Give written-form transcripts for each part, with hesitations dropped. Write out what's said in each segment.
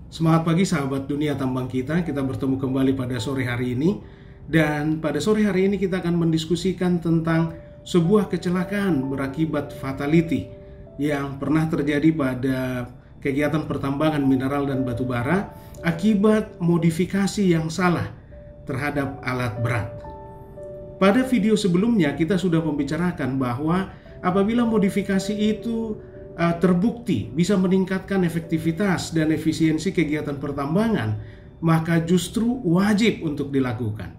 Semangat pagi sahabat dunia tambang kita bertemu kembali pada sore hari ini. Dan pada sore hari ini kita akan mendiskusikan tentang sebuah kecelakaan berakibat fatality yang pernah terjadi pada kegiatan pertambangan mineral dan batu bara akibat modifikasi yang salah terhadap alat berat. Pada video sebelumnya kita sudah membicarakan bahwa apabila modifikasi itu terbukti bisa meningkatkan efektivitas dan efisiensi kegiatan pertambangan, maka justru wajib untuk dilakukan.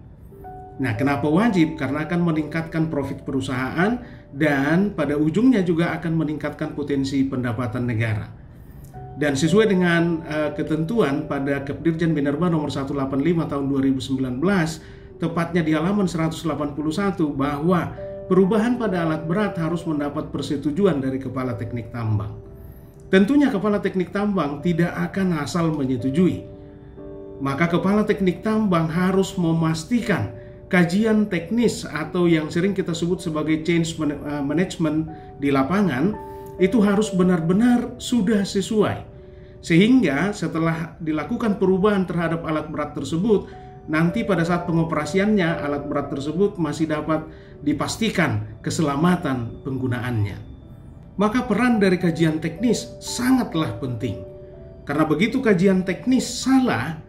Nah, kenapa wajib? Karena akan meningkatkan profit perusahaan dan pada ujungnya juga akan meningkatkan potensi pendapatan negara. Dan sesuai dengan ketentuan pada Kepdirjen Minerba nomor 185 tahun 2019, tepatnya di halaman 181 bahwa perubahan pada alat berat harus mendapat persetujuan dari Kepala Teknik Tambang. Tentunya Kepala Teknik Tambang tidak akan asal menyetujui. Maka Kepala Teknik Tambang harus memastikan kajian teknis atau yang sering kita sebut sebagai change management di lapangan itu harus benar-benar sudah sesuai. Sehingga setelah dilakukan perubahan terhadap alat berat tersebut, nanti pada saat pengoperasiannya alat berat tersebut masih dapat dipastikan keselamatan penggunaannya. Maka peran dari kajian teknis sangatlah penting. Karena begitu kajian teknis salah,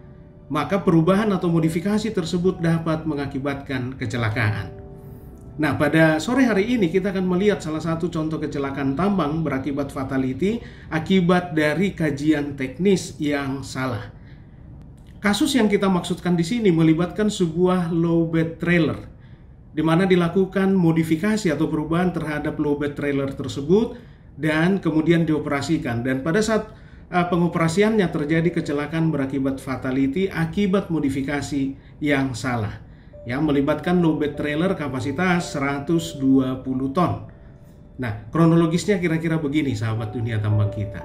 maka perubahan atau modifikasi tersebut dapat mengakibatkan kecelakaan. Nah, pada sore hari ini kita akan melihat salah satu contoh kecelakaan tambang berakibat fatality akibat dari kajian teknis yang salah. Kasus yang kita maksudkan di sini melibatkan sebuah low bed trailer, di mana dilakukan modifikasi atau perubahan terhadap low bed trailer tersebut dan kemudian dioperasikan. Dan pada saat pengoperasiannya terjadi kecelakaan berakibat fatality akibat modifikasi yang salah, yang melibatkan low bed trailer kapasitas 120 ton. Nah, kronologisnya kira-kira begini sahabat dunia tambang kita.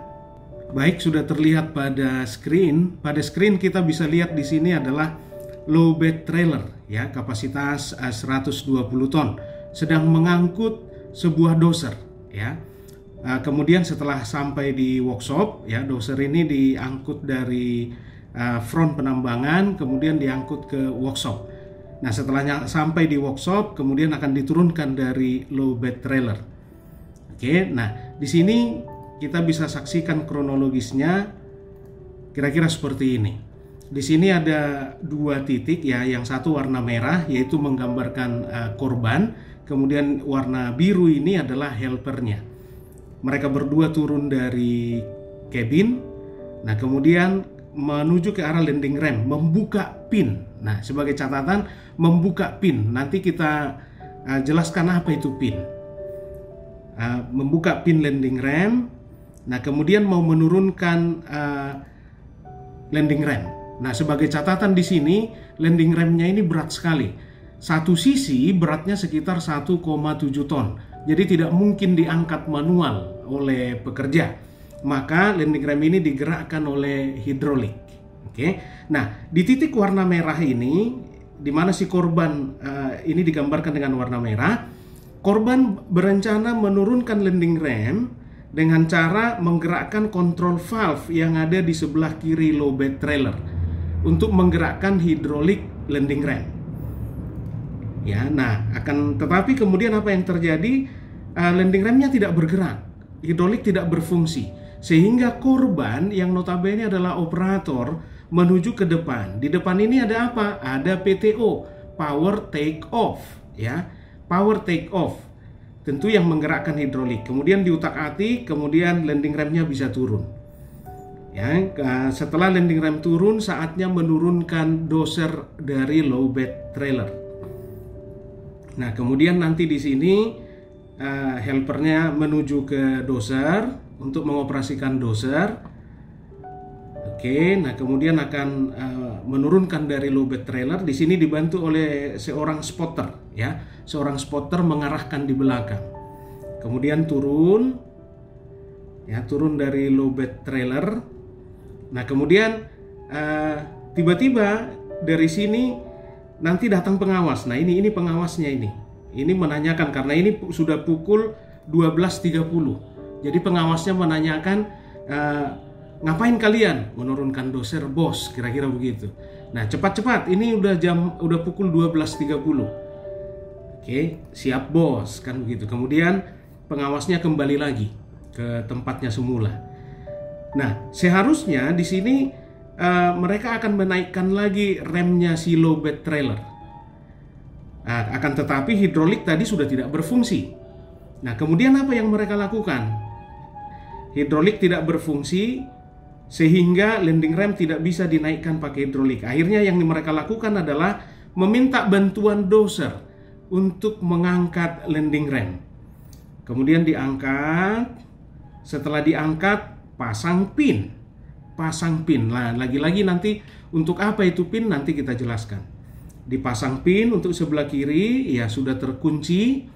Baik, sudah terlihat pada screen. Pada screen kita bisa lihat di sini adalah low bed trailer ya, kapasitas 120 ton sedang mengangkut sebuah dozer ya. Kemudian setelah sampai di workshop ya, dozer ini diangkut dari front penambangan kemudian diangkut ke workshop. Nah, setelahnya sampai di workshop kemudian akan diturunkan dari low bed trailer. Oke, nah di sini kita bisa saksikan kronologisnya kira-kira seperti ini. Di sini ada dua titik ya, yang satu warna merah yaitu menggambarkan korban, kemudian warna biru ini adalah helpernya. Mereka berdua turun dari cabin, nah kemudian menuju ke arah landing ramp, membuka pin. Nah, sebagai catatan, membuka pin. Nanti kita jelaskan apa itu pin. Membuka pin landing ramp. Nah, kemudian mau menurunkan landing ramp. Nah, sebagai catatan di sini, landing rampnya ini berat sekali. Satu sisi beratnya sekitar 1,7 ton. Jadi tidak mungkin diangkat manual oleh pekerja. Maka landing ramp ini digerakkan oleh hidrolik. Oke. Nah, di titik warna merah ini, di mana si korban ini digambarkan dengan warna merah, korban berencana menurunkan landing ramp dengan cara menggerakkan kontrol valve yang ada di sebelah kiri low bed trailer untuk menggerakkan hidrolik landing ramp. Ya, nah tetapi kemudian apa yang terjadi? Landing rampnya tidak bergerak, hidrolik tidak berfungsi, sehingga korban yang notabene adalah operator menuju ke depan. Di depan ini ada apa? Ada PTO, power take off, ya, power take off. Tentu yang menggerakkan hidrolik. Kemudian diutak-atik, kemudian landing rampnya bisa turun. Ya, setelah landing ramp turun, saatnya menurunkan dozer dari low bed trailer. Nah, kemudian nanti di sini helpernya menuju ke dozer untuk mengoperasikan dozer. Oke, nah kemudian akan menurunkan dari low bed trailer. Di sini dibantu oleh seorang spotter, ya, seorang spotter mengarahkan di belakang. Kemudian turun, ya, turun dari low bed trailer. Nah, kemudian tiba-tiba dari sini nanti datang pengawas. Nah, ini pengawasnya ini. Ini menanyakan karena ini sudah pukul 12.30. Jadi pengawasnya menanyakan ngapain kalian? Menurunkan doser bos, kira-kira begitu. Nah, cepat-cepat, ini udah pukul 12.30. Oke, siap bos, kan begitu. Kemudian pengawasnya kembali lagi ke tempatnya semula. Nah, seharusnya di sini mereka akan menaikkan lagi remnya si lowbed trailer. Akan tetapi hidrolik tadi sudah tidak berfungsi. Nah, kemudian apa yang mereka lakukan? Hidrolik tidak berfungsi sehingga landing rem tidak bisa dinaikkan pakai hidrolik. Akhirnya yang mereka lakukan adalah meminta bantuan doser untuk mengangkat landing rem. Kemudian diangkat. Setelah diangkat, pasang pin. Nah, lagi-lagi nanti untuk apa itu pin nanti kita jelaskan. Dipasang pin untuk sebelah kiri, ya sudah terkunci.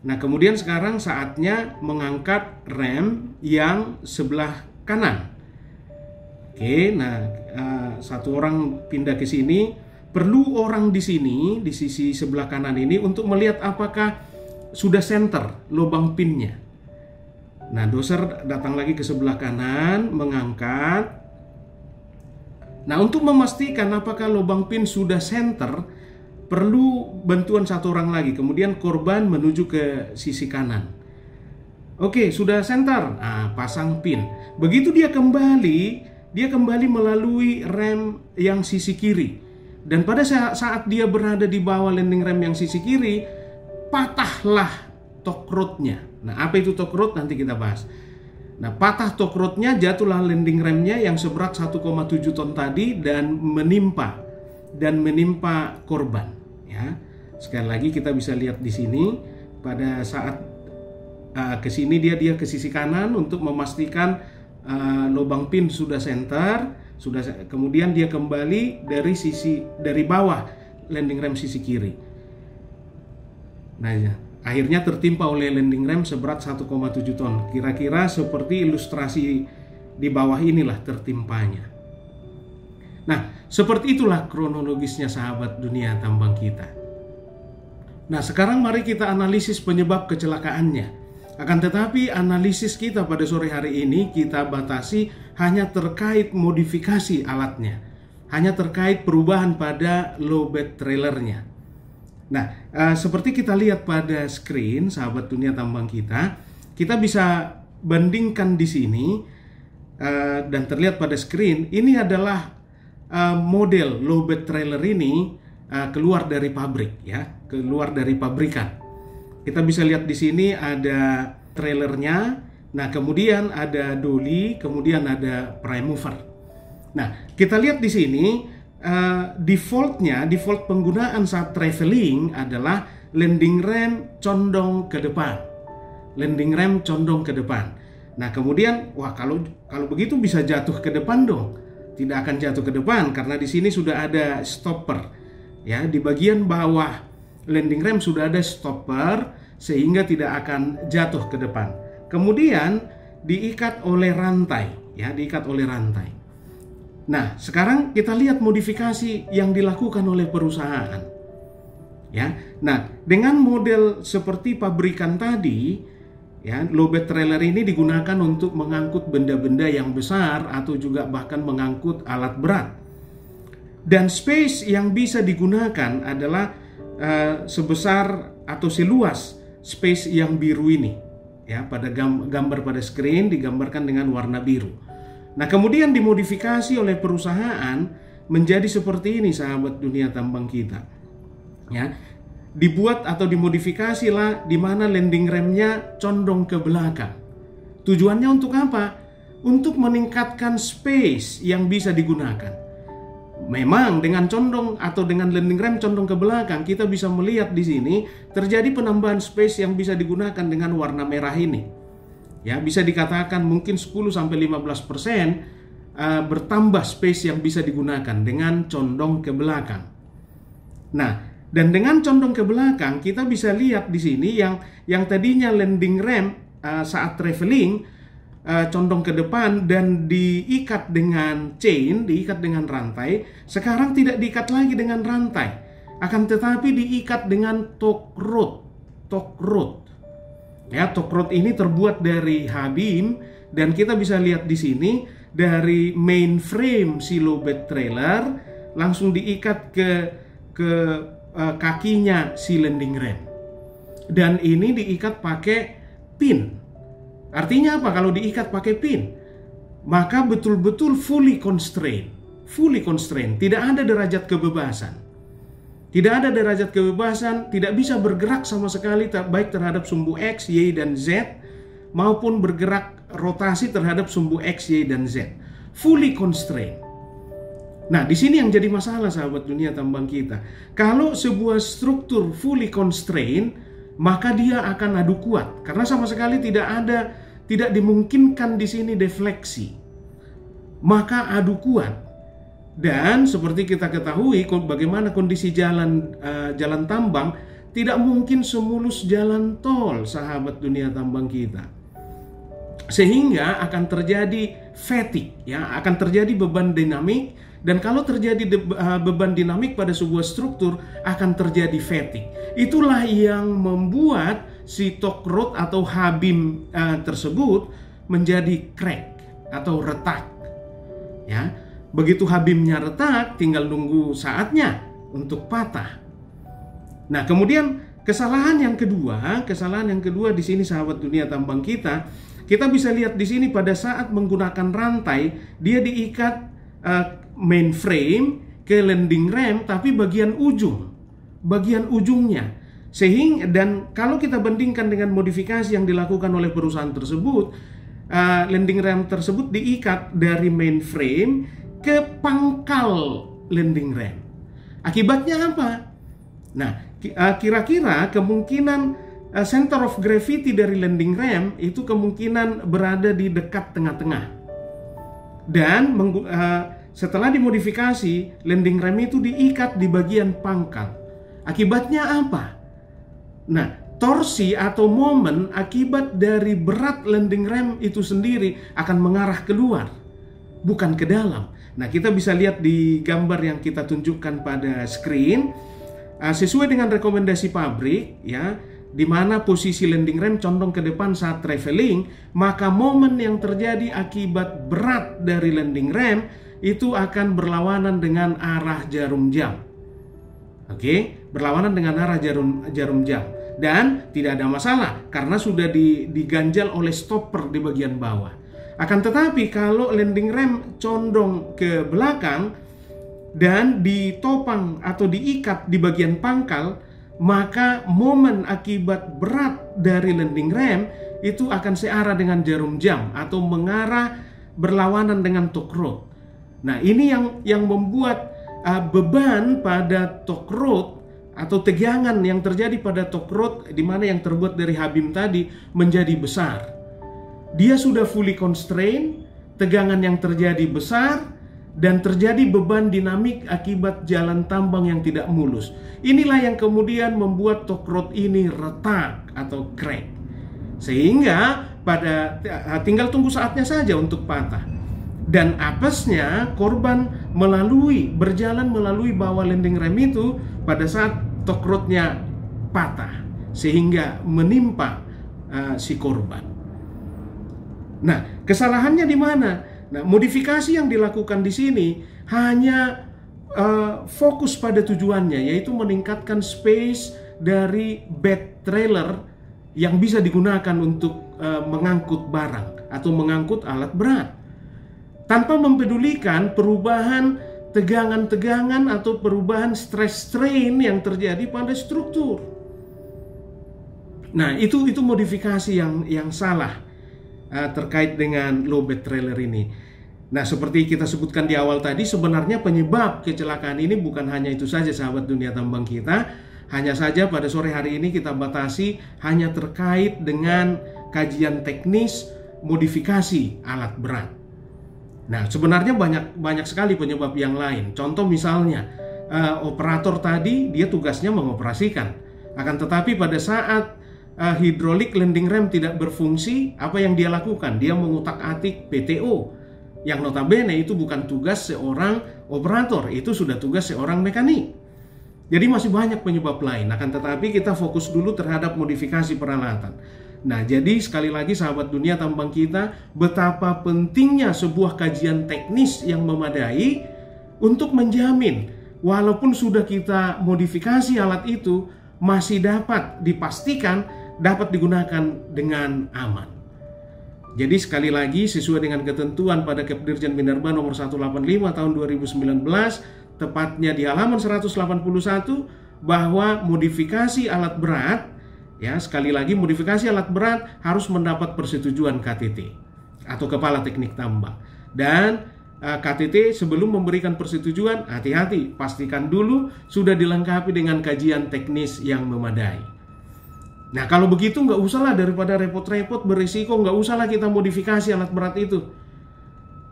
Nah, kemudian sekarang saatnya mengangkat rem yang sebelah kanan. Oke, nah satu orang pindah ke sini. Perlu orang di sini, di sisi sebelah kanan ini untuk melihat apakah sudah center lubang pinnya. Nah, doser datang lagi ke sebelah kanan, mengangkat. Nah, untuk memastikan apakah lubang pin sudah center, perlu bantuan satu orang lagi. Kemudian korban menuju ke sisi kanan. Oke, sudah center. Nah, pasang pin. Begitu dia kembali melalui rem yang sisi kiri. Dan pada saat dia berada di bawah landing rem yang sisi kiri, patahlah torque rodnya. Nah, apa itu torque rod? Nanti kita bahas. Nah, patah torque rodnya, jatuhlah landing remnya yang seberat 1,7 ton tadi dan menimpa korban. Ya, sekali lagi kita bisa lihat di sini pada saat ke sini dia ke sisi kanan untuk memastikan lubang pin sudah center, kemudian dia kembali dari bawah landing rem sisi kiri. Nah, ya. Akhirnya tertimpa oleh landing rem seberat 1,7 ton. Kira-kira seperti ilustrasi di bawah inilah tertimpanya. Nah, seperti itulah kronologisnya sahabat dunia tambang kita. Nah, sekarang mari kita analisis penyebab kecelakaannya. Akan tetapi analisis kita pada sore hari ini kita batasi hanya terkait modifikasi alatnya. Hanya terkait perubahan pada lowbed trailernya. Nah, seperti kita lihat pada screen, sahabat dunia tambang kita bisa bandingkan di sini dan terlihat pada screen. Ini adalah model lowbed trailer ini keluar dari pabrik, ya, keluar dari pabrikan. Kita bisa lihat di sini ada trailernya. Nah, kemudian ada dolly, kemudian ada prime mover. Nah, kita lihat di sini. Default penggunaan saat traveling adalah landing rem condong ke depan. Nah, kemudian kalau begitu bisa jatuh ke depan dong. Tidak akan jatuh ke depan karena di sini sudah ada stopper. Ya, di bagian bawah landing rem sudah ada stopper sehingga tidak akan jatuh ke depan. Kemudian diikat oleh rantai, ya, Nah, sekarang kita lihat modifikasi yang dilakukan oleh perusahaan. Ya. Nah, dengan model seperti pabrikan tadi, ya, lowbed trailer ini digunakan untuk mengangkut benda-benda yang besar atau juga bahkan mengangkut alat berat. Dan space yang bisa digunakan adalah sebesar atau seluas space yang biru ini. Ya, pada gambar pada screen digambarkan dengan warna biru. Nah, kemudian dimodifikasi oleh perusahaan menjadi seperti ini, sahabat dunia tambang kita. Ya, dibuat atau dimodifikasi lah di mana landing remnya condong ke belakang. Tujuannya untuk apa? Untuk meningkatkan space yang bisa digunakan. Memang dengan condong atau dengan landing rem condong ke belakang, kita bisa melihat di sini terjadi penambahan space yang bisa digunakan dengan warna merah ini. Ya, bisa dikatakan mungkin 10-15% bertambah space yang bisa digunakan dengan condong ke belakang. Nah, dan dengan condong ke belakang kita bisa lihat di sini yang tadinya landing rem saat traveling condong ke depan dan diikat dengan chain, diikat dengan rantai, sekarang tidak diikat lagi dengan rantai, akan tetapi diikat dengan torque rod. Ya, torque rod ini terbuat dari H-beam dan kita bisa lihat di sini dari mainframe si lowbat trailer langsung diikat ke kakinya si landing ram. Dan ini diikat pakai pin. Artinya apa kalau diikat pakai pin? Maka betul-betul fully constrained. Fully constrained, tidak ada derajat kebebasan. Tidak ada derajat kebebasan, tidak bisa bergerak sama sekali baik terhadap sumbu X, Y, dan Z maupun bergerak rotasi terhadap sumbu X, Y, dan Z. Fully constrained. Nah, di sini yang jadi masalah sahabat dunia tambang kita. Kalau sebuah struktur fully constrained, maka dia akan adu kuat karena sama sekali tidak dimungkinkan di sini defleksi. Maka adu kuat. Dan seperti kita ketahui bagaimana kondisi jalan tambang, tidak mungkin semulus jalan tol sahabat dunia tambang kita. Sehingga akan terjadi fatigue, ya, akan terjadi beban dinamik. Dan kalau terjadi beban dinamik pada sebuah struktur, akan terjadi fatigue. Itulah yang membuat si torque rod atau H-beam tersebut menjadi crack atau retak. Ya, begitu H-beamnya retak, tinggal nunggu saatnya untuk patah. Nah, kemudian kesalahan yang kedua di sini sahabat dunia tambang kita bisa lihat di sini pada saat menggunakan rantai, dia diikat mainframe ke landing ram, tapi bagian ujungnya. Dan kalau kita bandingkan dengan modifikasi yang dilakukan oleh perusahaan tersebut, landing ram tersebut diikat dari mainframe ke pangkal landing ram. Akibatnya apa? Nah, kira-kira kemungkinan center of gravity dari landing ram itu kemungkinan berada di dekat tengah-tengah. Dan setelah dimodifikasi, landing ram itu diikat di bagian pangkal. Akibatnya apa? Nah, torsi atau momen akibat dari berat landing ram itu sendiri akan mengarah keluar, bukan ke dalam. Nah, kita bisa lihat di gambar yang kita tunjukkan pada screen, sesuai dengan rekomendasi pabrik, ya, di mana posisi landing ram condong ke depan saat traveling, maka momen yang terjadi akibat berat dari landing ram itu akan berlawanan dengan arah jarum jam. Oke, berlawanan dengan arah jarum jam. Dan tidak ada masalah karena sudah diganjal oleh stopper di bagian bawah. Akan tetapi kalau landing ram condong ke belakang dan ditopang atau diikat di bagian pangkal, maka momen akibat berat dari landing ram itu akan searah dengan jarum jam atau mengarah berlawanan dengan torque rod. Nah, ini yang membuat beban pada torque rod atau tegangan yang terjadi pada torque rod, di mana yang terbuat dari H-beam tadi, menjadi besar. Dia sudah fully constrained, tegangan yang terjadi besar, dan terjadi beban dinamik akibat jalan tambang yang tidak mulus. Inilah yang kemudian membuat torque rod ini retak atau crack. Sehingga tinggal tunggu saatnya saja untuk patah. Dan apesnya korban berjalan melalui bawah landing ram itu pada saat torque rodnya patah, sehingga menimpa si korban. Nah, kesalahannya di mana? Nah, modifikasi yang dilakukan di sini hanya fokus pada tujuannya, yaitu meningkatkan space dari bed trailer yang bisa digunakan untuk mengangkut barang atau mengangkut alat berat, tanpa mempedulikan perubahan tegangan-tegangan atau perubahan stress strain yang terjadi pada struktur. Nah, itu modifikasi yang salah terkait dengan low bed trailer ini. Nah, seperti kita sebutkan di awal tadi, sebenarnya penyebab kecelakaan ini bukan hanya itu saja sahabat dunia tambang kita. Hanya saja pada sore hari ini kita batasi hanya terkait dengan kajian teknis modifikasi alat berat. Nah, sebenarnya banyak sekali penyebab yang lain. Contoh misalnya, operator tadi dia tugasnya mengoperasikan. Akan tetapi pada saat hidrolik landing ram tidak berfungsi, apa yang dia lakukan? Dia mengutak-atik PTO, yang notabene itu bukan tugas seorang operator, itu sudah tugas seorang mekanik. Jadi masih banyak penyebab lain. Akan tetapi kita fokus dulu terhadap modifikasi peralatan. Nah, jadi sekali lagi sahabat dunia tambang kita, betapa pentingnya sebuah kajian teknis yang memadai untuk menjamin walaupun sudah kita modifikasi alat itu, masih dapat dipastikan dapat digunakan dengan aman. Jadi sekali lagi sesuai dengan ketentuan pada Kepdirjen Minerba nomor 185 tahun 2019, tepatnya di halaman 181, bahwa modifikasi alat berat, ya sekali lagi modifikasi alat berat harus mendapat persetujuan KTT atau Kepala Teknik Tambang. Dan KTT sebelum memberikan persetujuan, hati-hati, pastikan dulu sudah dilengkapi dengan kajian teknis yang memadai. Nah kalau begitu nggak usahlah, daripada repot-repot berisiko, nggak usahlah kita modifikasi alat berat itu.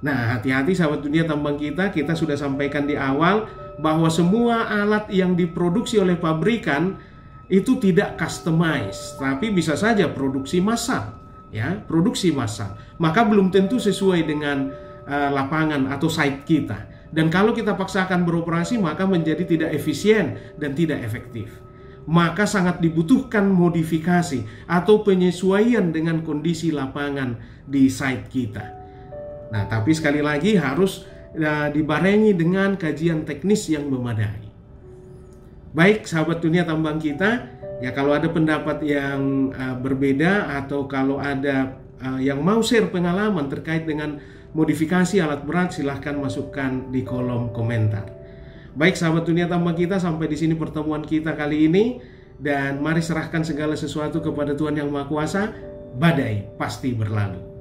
Nah hati-hati sahabat dunia tambang kita sudah sampaikan di awal bahwa semua alat yang diproduksi oleh pabrikan itu tidak customize, tapi bisa saja produksi massal, ya, produksi massal. Maka belum tentu sesuai dengan lapangan atau site kita. Dan kalau kita paksakan beroperasi, maka menjadi tidak efisien dan tidak efektif. Maka sangat dibutuhkan modifikasi atau penyesuaian dengan kondisi lapangan di site kita. Nah, tapi sekali lagi harus dibarengi dengan kajian teknis yang memadai. Baik sahabat dunia tambang kita, ya kalau ada pendapat yang berbeda atau kalau ada yang mau share pengalaman terkait dengan modifikasi alat berat, silahkan masukkan di kolom komentar. Baik sahabat dunia tambang kita, sampai di sini pertemuan kita kali ini, dan mari serahkan segala sesuatu kepada Tuhan Yang Maha Kuasa. Badai pasti berlalu.